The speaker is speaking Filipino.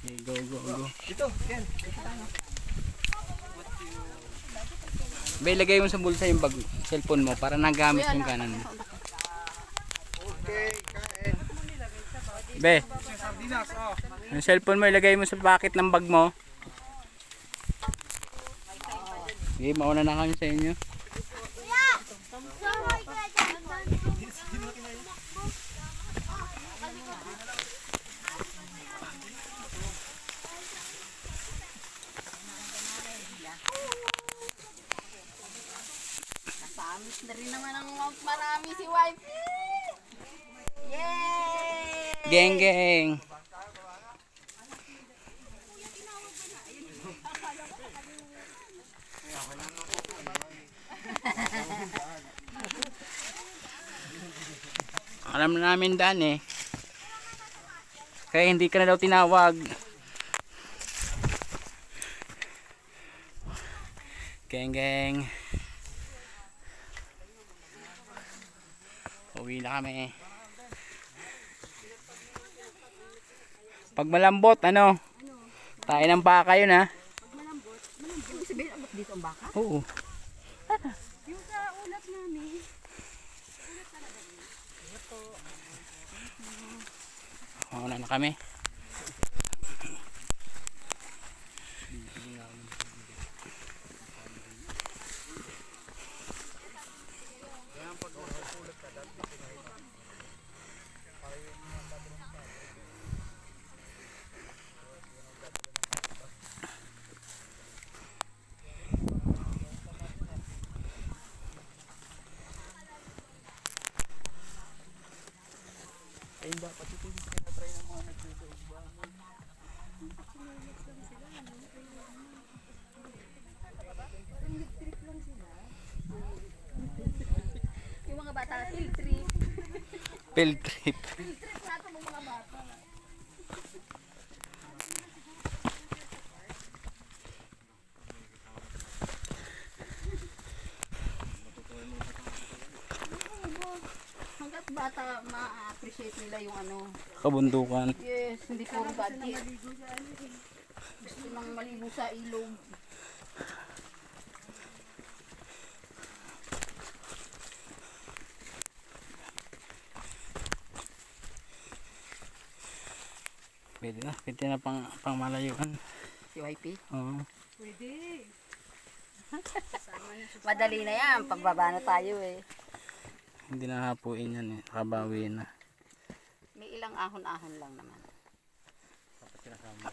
Okay, go, go, go. Dito, yan. Be, lagay mo sa bulsa yung bag, cellphone mo para nagamit yung kanan mo. Okay, kain. Be, yung cellphone mo ilagay mo sa pocket ng bag mo. Okay, mauna na kami sa inyo. Nasamit na rin naman ang marami si wife. Yay! Geng, geng. Alam na namin daan eh. Kaya hindi ka na daw tinawag. Geng, geng. Uwi na kami. Pag malambot, ano? Tayo ng baka yun, ha? Pag malambot, malambot. Sabihin, abot dito ang baka? Oo. Yung sa ulat namin. Ulat talaga yun. Ito. Mauna na kami. Ayun dapat ito yung sinatry ng mga nagsusuba. Yung mga bata, field trip. Field trip. Field trip natin ng mga bata. Hanggat bata, ma-appreciate nila yung ano. Kabundukan. Yes, hindi puro gadget. Gusto nang maligo sa ilog. Pwede na pang malayuan. Si YP? Oo. Pwede. Madali na yan, pagbaba na tayo eh. Hindi na hapuin yan eh. Nakabawi na. May ilang ahon-ahon lang naman. Dapat kinasama.